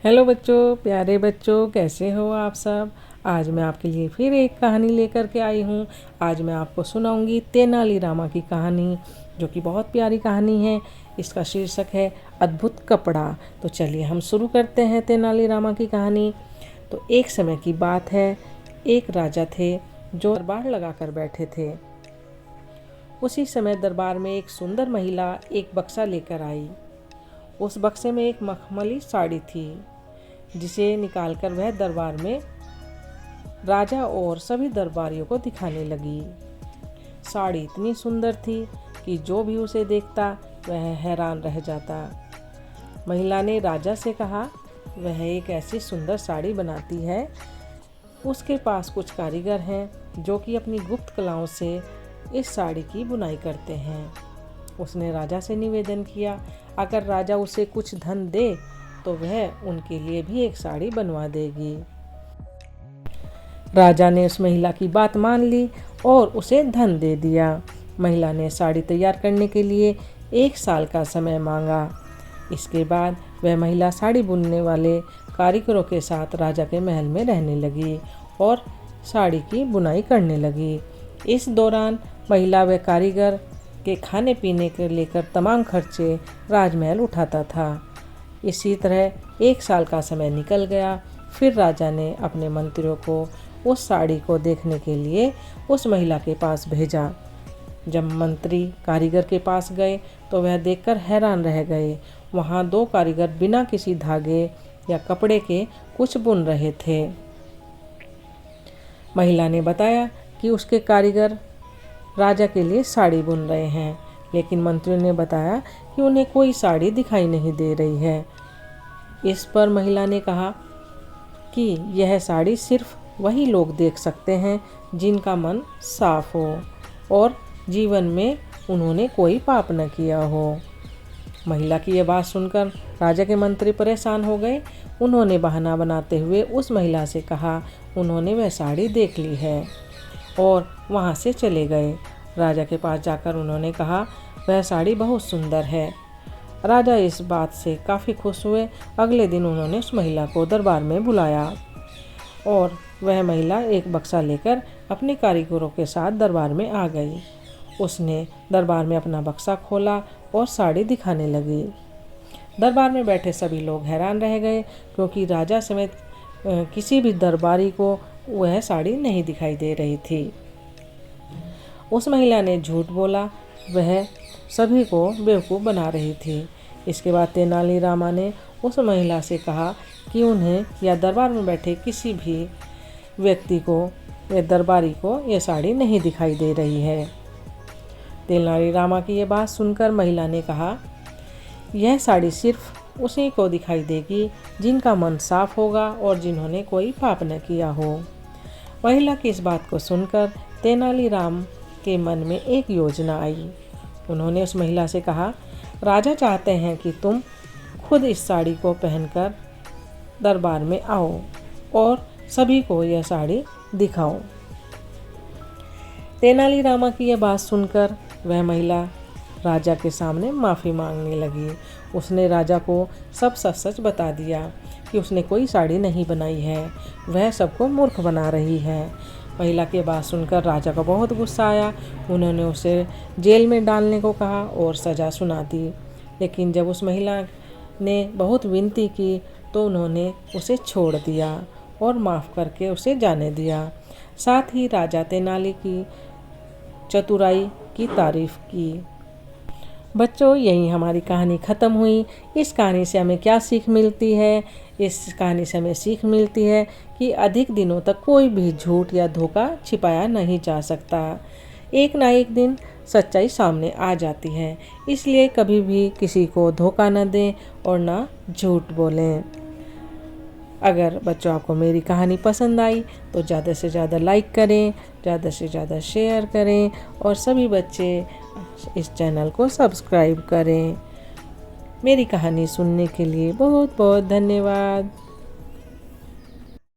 Hello बच्चों, प्यारे बच्चों, कैसे हो आप सब। आज मैं आपके लिए फिर एक कहानी लेकर के आई हूँ। आज मैं आपको सुनाऊंगी तेनालीरामा की कहानी, जो कि बहुत प्यारी कहानी है। इसका शीर्षक है अद्भुत कपड़ा। तो चलिए हम शुरू करते हैं तेनालीरामा की कहानी। तो एक समय की बात है, एक राजा थे जो दरबार लगा कर बैठे थे। उसी समय दरबार में एक सुंदर महिला एक बक्सा लेकर आई। उस बक्से में एक मखमली साड़ी थी, जिसे निकालकर वह दरबार में राजा और सभी दरबारियों को दिखाने लगी। साड़ी इतनी सुंदर थी कि जो भी उसे देखता वह हैरान रह जाता। महिला ने राजा से कहा, वह एक ऐसी सुंदर साड़ी बनाती है। उसके पास कुछ कारीगर हैं जो कि अपनी गुप्त कलाओं से इस साड़ी की बुनाई करते हैं। उसने राजा से निवेदन किया, अगर राजा उसे कुछ धन दे तो वह उनके लिए भी एक साड़ी बनवा देगी। राजा ने उस महिला की बात मान ली और उसे धन दे दिया। महिला ने साड़ी तैयार करने के लिए 1 साल का समय मांगा। इसके बाद वह महिला साड़ी बुनने वाले कारीगरों के साथ राजा के महल में रहने लगी और साड़ी की बुनाई करने लगी। इस दौरान महिला व कारीगर के खाने पीने के लेकर तमाम खर्चे राजमहल उठाता था। इसी तरह 1 साल का समय निकल गया। फिर राजा ने अपने मंत्रियों को उस साड़ी को देखने के लिए उस महिला के पास भेजा। जब मंत्री कारीगर के पास गए तो वह देखकर हैरान रह गए। वहाँ 2 कारीगर बिना किसी धागे या कपड़े के कुछ बुन रहे थे। महिला ने बताया कि उसके कारीगर राजा के लिए साड़ी बुन रहे हैं, लेकिन मंत्रियों ने बताया कि उन्हें कोई साड़ी दिखाई नहीं दे रही है। इस पर महिला ने कहा कि यह साड़ी सिर्फ वही लोग देख सकते हैं जिनका मन साफ हो और जीवन में उन्होंने कोई पाप न किया हो। महिला की यह बात सुनकर राजा के मंत्री परेशान हो गए। उन्होंने बहाना बनाते हुए उस महिला से कहा उन्होंने वह साड़ी देख ली है और वहाँ से चले गए। राजा के पास जाकर उन्होंने कहा, वह साड़ी बहुत सुंदर है। राजा इस बात से काफ़ी खुश हुए। अगले दिन उन्होंने उस महिला को दरबार में बुलाया और वह महिला एक बक्सा लेकर अपने कारीगरों के साथ दरबार में आ गई। उसने दरबार में अपना बक्सा खोला और साड़ी दिखाने लगी। दरबार में बैठे सभी लोग हैरान रह गए, क्योंकि राजा समेत किसी भी दरबारी को वह साड़ी नहीं दिखाई दे रही थी। उस महिला ने झूठ बोला, वह सभी को बेवकूफ़ बना रही थी। इसके बाद तेनालीरामा ने उस महिला से कहा कि उन्हें या दरबार में बैठे किसी भी व्यक्ति को या दरबारी को यह साड़ी नहीं दिखाई दे रही है। तेनालीरामा की यह बात सुनकर महिला ने कहा, यह साड़ी सिर्फ उसी को दिखाई देगी जिनका मन साफ होगा और जिन्होंने कोई पाप न किया हो। महिला की इस बात को सुनकर तेनालीराम के मन में एक योजना आई। उन्होंने उस महिला से कहा, राजा चाहते हैं कि तुम खुद इस साड़ी को पहनकर दरबार में आओ और सभी को यह साड़ी दिखाओ। तेनालीरामा की यह बात सुनकर वह महिला राजा के सामने माफ़ी मांगने लगी। उसने राजा को सब सच सच बता दिया कि उसने कोई साड़ी नहीं बनाई है, वह सबको मूर्ख बना रही है। महिला की बात सुनकर राजा को बहुत गुस्सा आया। उन्होंने उसे जेल में डालने को कहा और सज़ा सुना दी। लेकिन जब उस महिला ने बहुत विनती की तो उन्होंने उसे छोड़ दिया और माफ़ करके उसे जाने दिया। साथ ही राजा तेनाली की चतुराई की तारीफ की। बच्चों, यही हमारी कहानी ख़त्म हुई। इस कहानी से हमें क्या सीख मिलती है? इस कहानी से हमें सीख मिलती है कि अधिक दिनों तक कोई भी झूठ या धोखा छिपाया नहीं जा सकता। एक ना एक दिन सच्चाई सामने आ जाती है, इसलिए कभी भी किसी को धोखा न दें और ना झूठ बोलें। अगर बच्चों आपको मेरी कहानी पसंद आई तो ज़्यादा से ज़्यादा लाइक करें, ज़्यादा से ज़्यादा शेयर करें और सभी बच्चे इस चैनल को सब्सक्राइब करें। मेरी कहानी सुनने के लिए बहुत बहुत धन्यवाद।